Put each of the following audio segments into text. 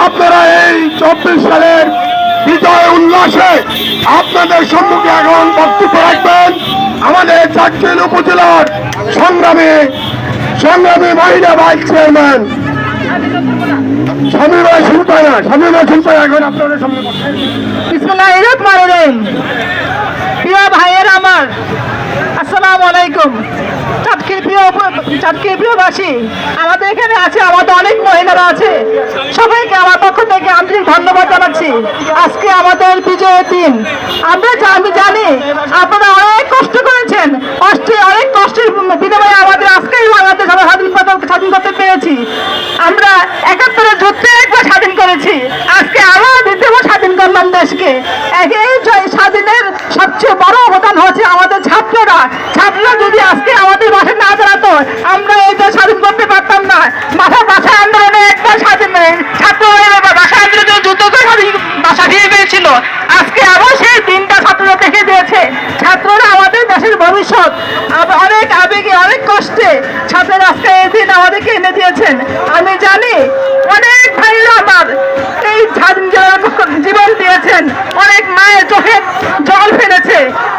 আপনারা এই 24 সালের বিজয় উল্লাসে আপনাদের সম্মুখে এখন বক্তব্য রাখবেন আমাদের চাটখিল উপজেলার সংগ্রামী মহিলা ভাইস চেয়ারম্যান সমীরা সুলতানা এখন আপনাদের সামনে। বিসমিল্লাহির রহমানির রহিম। প্রিয় ভাইয়েরা আমার, আসসালামু আলাইকুম। চাটখিল প্রিয়বাসী, আমাদের এখানে আছে, আমাদের অনেক মহিলারা আছে, সবাইকে আমার পক্ষ থেকে আন্তরিক ধন্যবাদ জানাচ্ছি। আজকে আমাদের বিজয়ের দিন। আমি জানি আপনারা অনেক কষ্ট করেছেন, অনেক কষ্টের বিনিময়ে আমাদের আজকে বাংলাদেশ স্বাধীন করতে পেরেছি। আমরা 71 যুদ্ধে একবার স্বাধীন করেছি, আজকে আবার দ্বিতীয়বার স্বাধীন করলাম দেশকে। এই স্বাধীনের সবচেয়ে বড় অবদান হচ্ছে আমাদের ছাত্ররা যদি আজকে আমাদের বাসায় না দাঁড়াতো আমরা এই দেশ স্বাধীন করতে পারতাম না। ভাষা আন্দোলনে একবার ছাত্ররা ভাষা আন্দোলনে যুদ্ধ করে ভাষা ফিরে পেয়েছিল, আজকে আবার সেই দিনটা ছাত্ররা দেখে দিয়েছে। ছাত্ররা আমাদের দেশের ভবিষ্যৎ, অনেক আবেগে অনেক কষ্টে ছাত্ররা আজকে এই দিন আমাদেরকে এনে দিয়েছেন। আমি জানি অনেক ভাইরা আমার এই স্বাধীন জীবন দিয়েছেন, অনেক মায়ের চোখে জল ফেলেছে,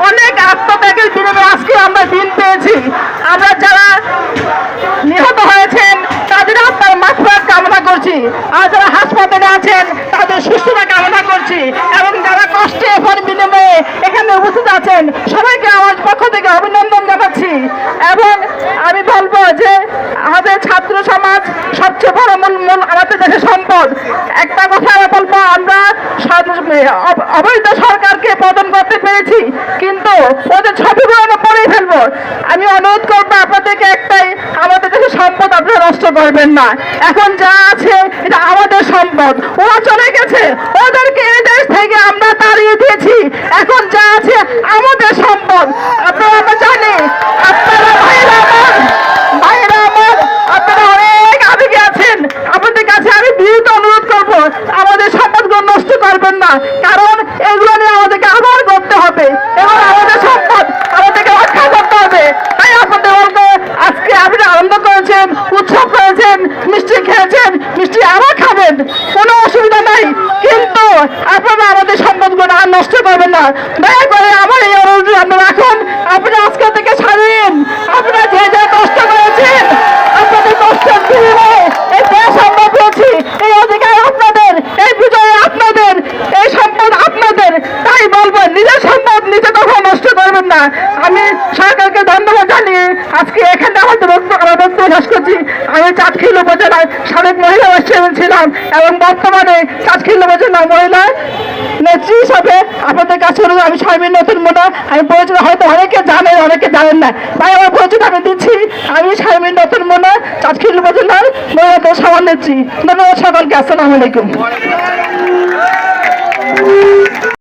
অনেক আত্মত্যাগের বিনিময়ে আজকে আমরা দিন পেয়েছি। আমরা যারা নিহত হয়েছেন তাদের আত্মার মাগফিরাত কামনা করছি, আর যারা হাসপাতালে আছেন তাদের সুস্থতা কামনা করছি, এবং যারা কষ্টে বিনিময়ে এখানে উপস্থিত আছেন সবাইকে আমার পক্ষ থেকে অভিনন্দন জানাচ্ছি। এবং আমি বলবো যে আমাদের ছাত্র সমাজ সবচেয়ে বড় মূল আমাদের দেশের সম্পদ। একটা কথা বলবো, আমরা অবৈধ সরকারকে পতন করতে পেরেছি, কিন্তু ওদের ছবিগুলো আমরা পরেই ফেলবো। আমি অনুরোধ করবো আপনাদেরকে একটাই, আমাদের দেশের সম্পদ আপনারা নষ্ট করবেন না। এখন যা আছে এটা আমাদের সম্পদ, ওরা চলে গেছে, ওদেরকে এই দেশ থেকে আমরা তাড়িয়ে দিয়েছি, এখন যা আছে আমাদের সম্পদ। আপনারা জানি, আপনারা ভাইরা আমার, আপনারা অনেক আবেগে আছেন, আপনাদের কাছে আমি বিনীত অনুরোধ করবো আমাদের সম্পদগুলো নষ্ট করবেন না, কারণ এগুলো নিয়ে আমাদেরকে আবার করতে হবে এবং আমাদের সম্পদ আমাদেরকে রক্ষা করতে হবে। তাই আপনাদের বলবো, আজকে আপনারা আনন্দ করেছেন, উৎসব করেছেন, মিষ্টি খেয়েছেন, মিষ্টি আবার খাবেন, কোনো অসুবিধা নাই, কিন্তু আপনারা আমাদের সম্পদগুলো আর নষ্ট করবেন না। দয়া করে আমার এই অনুরোধ আপনারা রাখুন। আপনারা আজকে থেকে স্বাধীন, আপনারা যে যে কষ্ট করেছেন, আপনাদের কষ্টের বিনিময়ে এই দেশ আমরা পেয়েছি, এই অধিকার আপনাদের, এই বিজয় আপনাদের, এই সম্পদ আপনাদের। তাই বলবো, নিজের সম্পদ নিজে কখনো নষ্ট করবেন না। আমি সরকারকে ধন্যবাদ জানিয়ে আজকে এখানে আমাদের বক্তব্য শেষ করছি। আমি চাটখিল উপজেলায় সাবেক মহিলা ভাইস চেয়ারম্যান ছিলাম এবং বর্তমানে চাটখিল উপজেলা মহিলা নেত্রী হিসাবে আপনাদের কাছে আমি শারমিন নতুন মোনা। আমি পরিচিত, হয়তো অনেকে জানেন অনেকে জানেন না, তাই আমার পরিচিত আমি দিচ্ছি। আমি শারমিন নতুন মোনা, চাটখিল উপজেলার মহিলাদের সভানেত্রী। ধন্যবাদ সকলকে। আসসালামু আলাইকুম।